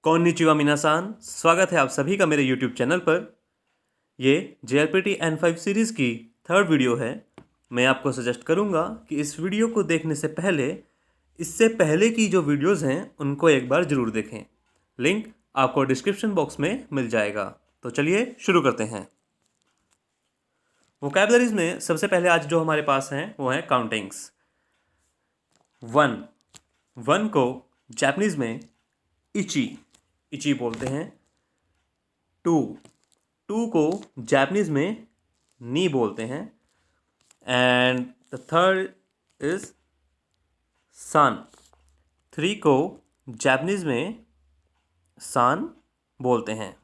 कोन्निचिवा मिनासान, स्वागत है आप सभी का मेरे यूट्यूब चैनल पर। ये JRPT N5 सीरीज़ की थर्ड वीडियो है। मैं आपको सजेस्ट करूँगा कि इस वीडियो को देखने से पहले इससे पहले की जो वीडियोज़ हैं उनको एक बार ज़रूर देखें। लिंक आपको डिस्क्रिप्शन बॉक्स में मिल जाएगा। तो चलिए शुरू करते हैं। वोकैबलरीज में सबसे पहले आज जो हमारे पास हैं वो हैं काउंटिंग्स। वन को जापानीज़ में इची बोलते हैं। टू को जापानीज़ में नी बोलते हैं। एंड द थर्ड इज सान। 3 को जापानीज़ में सान बोलते हैं।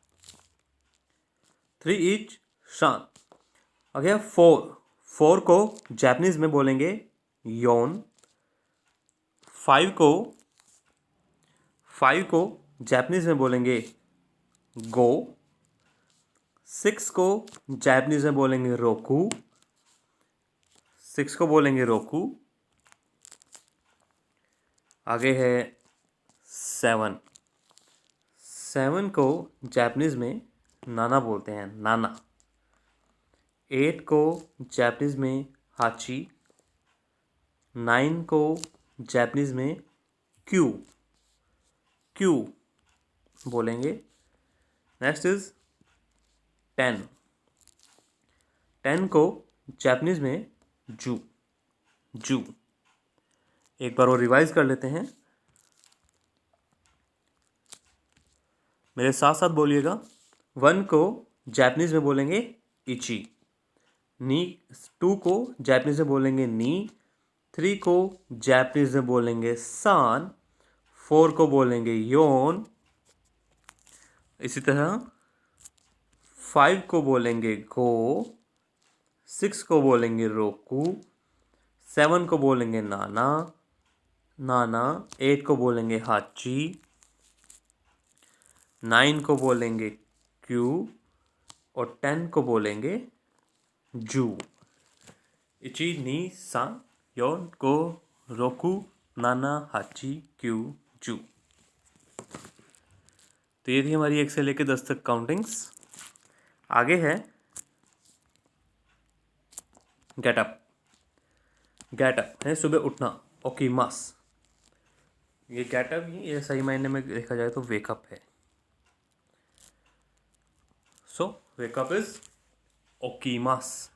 3 इच शान। अगेन 4 को जापानीज़ में बोलेंगे योन। 5 को जापानीज़ में बोलेंगे गो। 6 को जापानीज़ में बोलेंगे रोकू। 6 को बोलेंगे रोकू। आगे है 7 को जापानीज़ में नाना बोलते हैं, नाना। 8 को जापानीज़ में हाची। 9 को जापानीज़ में क्यू बोलेंगे। नेक्स्ट इज 10 को जापानीज़ में जू। एक बार और रिवाइज कर लेते हैं, मेरे साथ साथ बोलिएगा। 1 को जापानीज़ में बोलेंगे इची। 2 को जापानीज़ में बोलेंगे नी। 3 को जापानीज़ में बोलेंगे सान। 4 को बोलेंगे योन। इसी तरह 5 को बोलेंगे गो। 6 को बोलेंगे रोकू। 7 को बोलेंगे नाना। 8 को बोलेंगे हाची। 9 को बोलेंगे क्यू और 10 को बोलेंगे जू। इची नी सान योन को रोकू नाना हाची क्यू जू। तो ये थी हमारी 1 से लेकर 10 तक काउंटिंग्स। आगे है गेटअप है सुबह उठना, ओकीमास। ये गेटअप ये सही मायने में देखा जाए तो वेकअप है। सो वेकअप इज ओकीमास।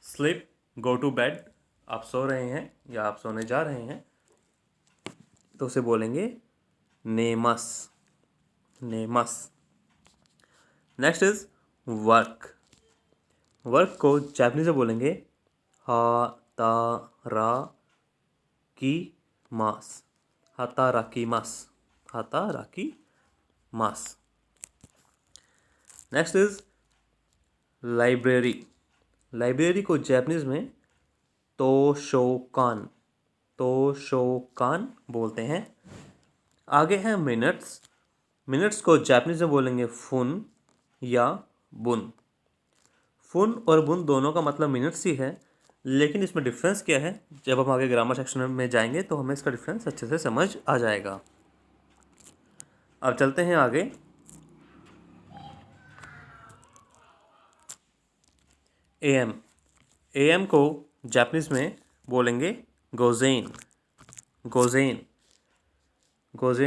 Sleep, go to bed. आप सो रहे हैं या आप सोने जा रहे हैं तो उसे बोलेंगे नेमस। नेक्स्ट इज वर्क को जापानीज में बोलेंगे हाताराकी मास। नेक्स्ट इज लाइब्रेरी को जापानीज में तोशोकान बोलते हैं। आगे है मिनट्स को जापानीज में बोलेंगे फुन या बुन। फुन और बुन दोनों का मतलब मिनट्स ही है, लेकिन इसमें डिफरेंस क्या है जब हम आगे ग्रामर सेक्शन में जाएंगे तो हमें इसका डिफरेंस अच्छे से समझ आ जाएगा। अब चलते हैं आगे। एएम को जापानीज में बोलेंगे गोजेन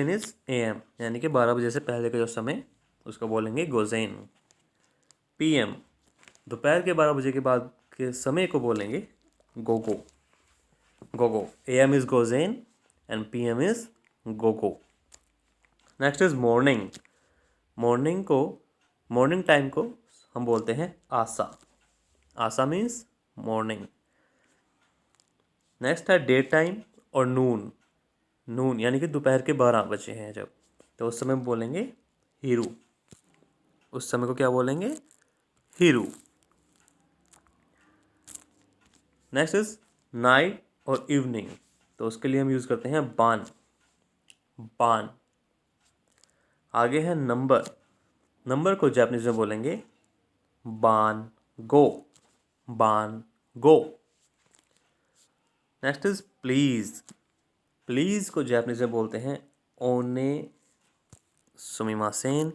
इज एएम, यानी कि 12 बजे से पहले का जो समय उसको बोलेंगे गोजेन। पीएम दोपहर के 12 बजे के बाद के समय को बोलेंगे गोगो। एएम इज गोजेन एंड पीएम इज गोगो। नेक्स्ट इज मॉर्निंग टाइम को हम बोलते हैं आसा मीन्स मॉर्निंग। नेक्स्ट है डे टाइम और नून यानी कि दोपहर के 12 बजे हैं जब, तो उस समय बोलेंगे हीरू। उस समय को क्या बोलेंगे? हीरू। नेक्स्ट इज नाइट और इवनिंग, तो उसके लिए हम यूज़ करते हैं बान। आगे है नंबर को जापानीज में बोलेंगे बान गो। नेक्स्ट इज प्लीज़ को जापानीज में बोलते हैं ओने सुमिमासेन।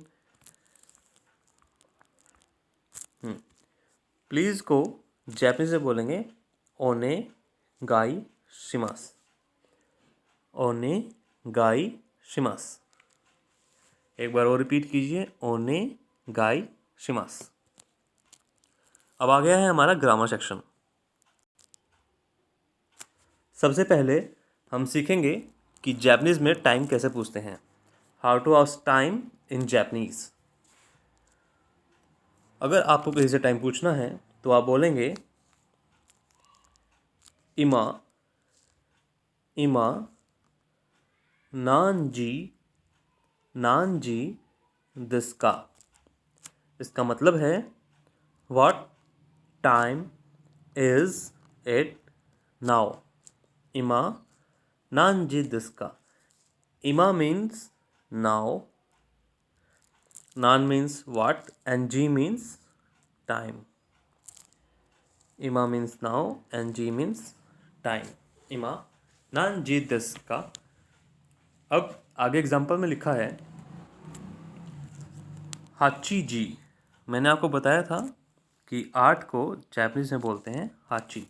प्लीज़ को जापानीज में बोलेंगे ओने गाई शिमास। ओने गाई शिमास। एक बार और रिपीट कीजिए, ओने गाई शिमास। अब आ गया है हमारा ग्रामर सेक्शन। सबसे पहले हम सीखेंगे कि जापानीज में टाइम कैसे पूछते हैं। How to ask time in Japanese. अगर आपको किसी से टाइम पूछना है तो आप बोलेंगे इमा इमा नानजी नानजी दिस्का। इसका मतलब है what time is it now. इमा नानजी दिस्का। इमा means now, nan means what, and ji means time. Ima means now and ji means time. Ima nan ji desu ka। अब आगे एग्जाम्पल में लिखा है हाची जी। मैंने आपको बताया था कि 8 को जापानीज में बोलते हैं हाची।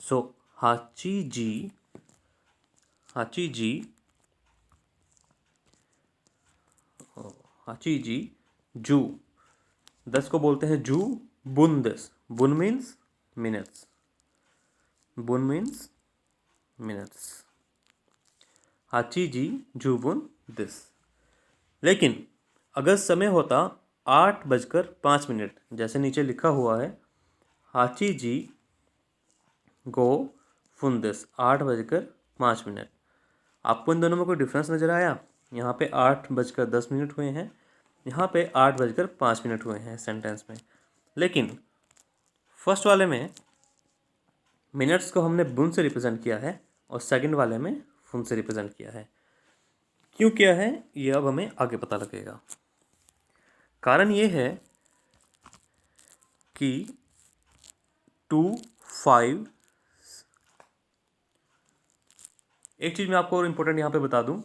सो हाची जी हाची जी हाची जी जू। 10 को बोलते हैं जू बुन दस। बुन मीन्स मिनट्स। बुन मीन्स मिनट्स। हाची जी जू बुन दिस। लेकिन अगर समय होता 8:05, जैसे नीचे लिखा हुआ है हाची जी गो फुंदिस 8:05। आपको इन दोनों में कोई डिफरेंस नज़र आया? यहाँ पे 8:10 हुए हैं, यहाँ पे 8:05 हुए हैं सेंटेंस में। लेकिन फर्स्ट वाले में मिनट्स को हमने बुन से रिप्रेजेंट किया है और सेकंड वाले में फुन से रिप्रेजेंट किया है। क्यों किया है ये अब हमें आगे पता लगेगा। कारण ये है कि 2, 5। एक चीज़ मैं आपको और इम्पोर्टेंट यहाँ पे बता दूँ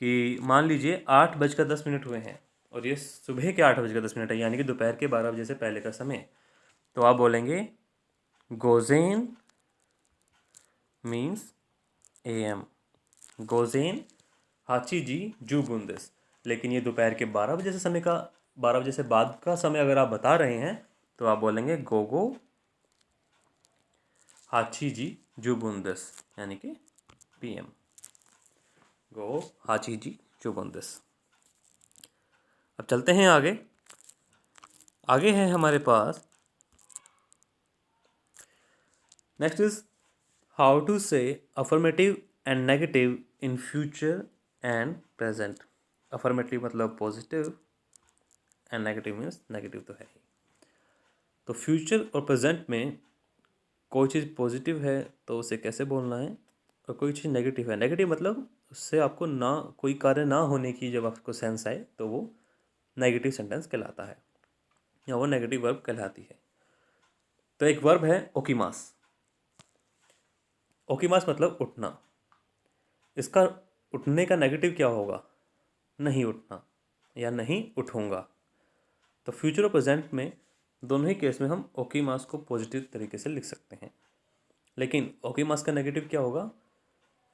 कि मान लीजिए 8:10 हुए हैं और ये सुबह के 8:10 है, यानी कि दोपहर के 12 बजे से पहले का समय। तो आप बोलेंगे गोजेन मीन्स AM। गोजेन हाची जी जू बुंदिस। लेकिन ये दोपहर के 12 बजे से समय का 12 बजे से बाद का समय अगर आप बता रहे हैं तो आप बोलेंगे गोगो हाची जी जू बुंदिस, यानी कि PM। गो हाची जी जू बुंदिस। अब चलते हैं आगे। आगे है हमारे पास next is how to say affirmative and negative in future and present. Affirmative मतलब positive and negative means negative तो है ही। तो फ्यूचर और प्रेजेंट में कोई चीज़ पॉजिटिव है तो उसे कैसे बोलना है, और कोई चीज़ नेगेटिव है, नेगेटिव मतलब उससे आपको ना कोई कार्य ना होने की जब आपको सेंस आए तो वो नेगेटिव सेंटेंस कहलाता है या वो नेगेटिव वर्ब कहलाती है। तो एक वर्ब है ओकीमास। ओकीमास मतलब उठना। इसका उठने का नेगेटिव क्या होगा? नहीं उठना या नहीं उठूँगा। तो फ्यूचर और प्रेजेंट में दोनों ही केस में हम ओकीमास को पॉजिटिव तरीके से लिख सकते हैं। लेकिन ओकीमास का नेगेटिव क्या होगा?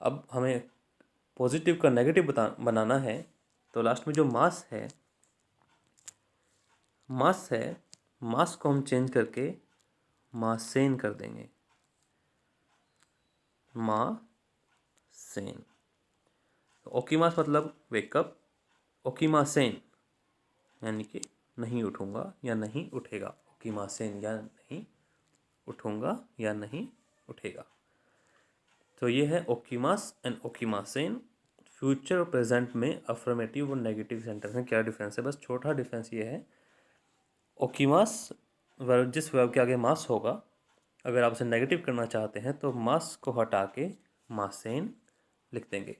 अब हमें पॉजिटिव का नेगेटिव बनाना है तो लास्ट में जो मास है मास को हम चेंज करके मासेन कर देंगे। मासेन। ओकीमास मतलब वेकअप। ओकीमासेन यानी कि नहीं उठूँगा या नहीं उठेगा। ओकीमासेन या नहीं उठूँगा या नहीं उठेगा। तो ये है ओकीमास एंड ओकीमासेन। फ्यूचर और प्रेजेंट में अफर्मेटिव और नेगेटिव सेंटेंस में क्या डिफरेंस है? बस छोटा डिफरेंस ये है, ओकीमास वर्ब जिस वर्ब के आगे मास होगा, अगर आप उसे नेगेटिव करना चाहते हैं तो मास को हटा के मासेन लिख देंगे।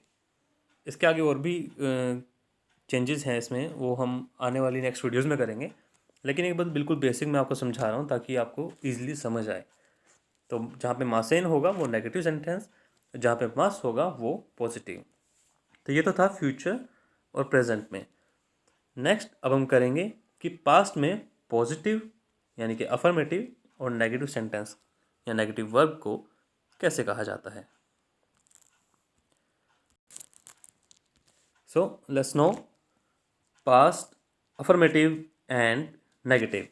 इसके आगे और भी चेंजेस हैं इसमें, वो हम आने वाली नेक्स्ट वीडियोज़ में करेंगे। लेकिन एक बात बिल्कुल बेसिक मैं आपको समझा रहा हूँ ताकि आपको ईजिली समझ आए। तो जहाँ पे मासेन होगा वो नेगेटिव सेंटेंस, जहाँ पे मास होगा वो पॉजिटिव। तो ये तो था फ्यूचर और प्रेजेंट में। नेक्स्ट अब हम करेंगे कि पास्ट में पॉजिटिव यानी कि अफर्मेटिव और नेगेटिव सेंटेंस या नेगेटिव वर्ब को कैसे कहा जाता है। So let's know past, affirmative and negative.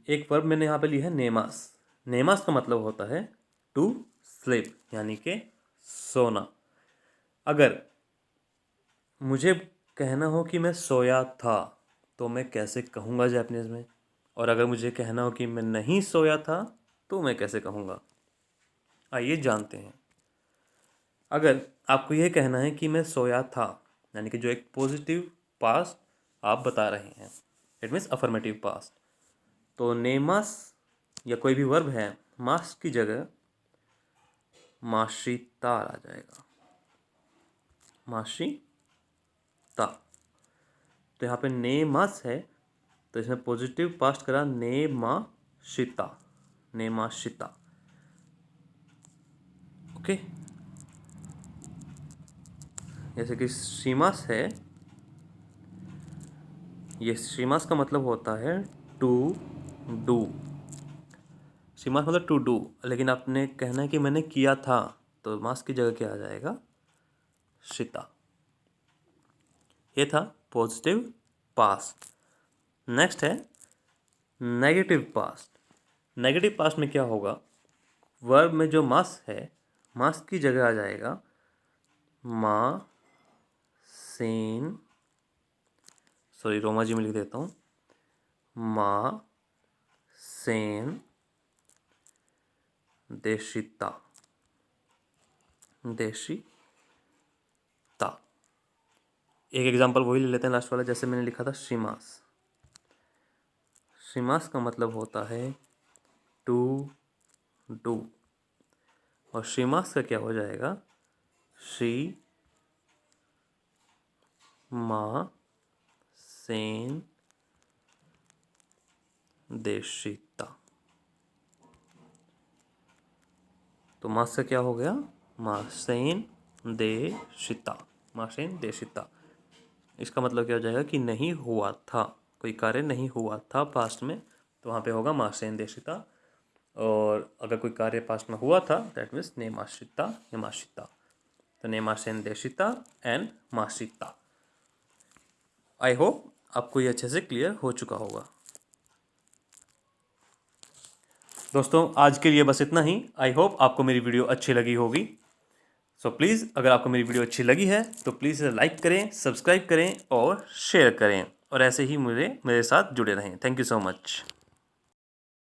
एक वर्ब मैंने यहाँ पे ली है नेमास। नेमास का मतलब होता है टू स्लीप यानी कि सोना। अगर मुझे कहना हो कि मैं सोया था तो मैं कैसे कहूँगा जापानीज़ में, और अगर मुझे कहना हो कि मैं नहीं सोया था तो मैं कैसे कहूँगा। आइए जानते हैं। अगर आपको यह कहना है कि मैं सोया था यानी कि जो एक पॉजिटिव पास्ट आप बता रहे हैं, इट मीन्स अफर्मेटिव पास्ट, तो नेमास या कोई भी वर्ब है मास की जगह माशिता आ जाएगा। माशिता। तो यहाँ पे नेमास है तो इसमें पॉजिटिव पास्ट करा नेमाशिता, नेमाशिता। ओके, जैसे कि शिमास है, ये शिमास का मतलब होता है टू डू। शिमास मतलब टू डू, लेकिन आपने कहना है कि मैंने किया था तो मास की जगह क्या आ जाएगा, शिता। ये था पॉजिटिव पास्ट। नेक्स्ट है नेगेटिव पास्ट। नेगेटिव पास्ट में क्या होगा, वर्ब में जो मास है मास की जगह आ जाएगा मा सेन, सॉरी रोमा जी में लिख देता हूँ, मा सेन देशिता, देशिता। एक एग्जांपल वही ले लेते हैं लास्ट वाला, जैसे मैंने लिखा था शिमास। शिमास का मतलब होता है टू डू, और शिमास का क्या हो जाएगा, शी मा सेन देशिता। तो मास से क्या हो गया, मासेन देशिता, मासेन देशिता। इसका मतलब क्या हो जाएगा कि नहीं हुआ था, कोई कार्य नहीं हुआ था पास्ट में, तो वहाँ पे होगा मासेन देशिता। और अगर कोई कार्य पास्ट में हुआ था दैट मीन्स नेमाशिता या माशिता। तो नेमासेन देशिता एंड माशिता। आई होप आपको ये अच्छे से क्लियर हो चुका होगा। दोस्तों आज के लिए बस इतना ही। आई होप आपको मेरी वीडियो अच्छी लगी होगी। सो प्लीज़ अगर आपको मेरी वीडियो अच्छी लगी है तो प्लीज़ लाइक करें, सब्सक्राइब करें और शेयर करें, और ऐसे ही मेरे साथ जुड़े रहें। Thank you so much.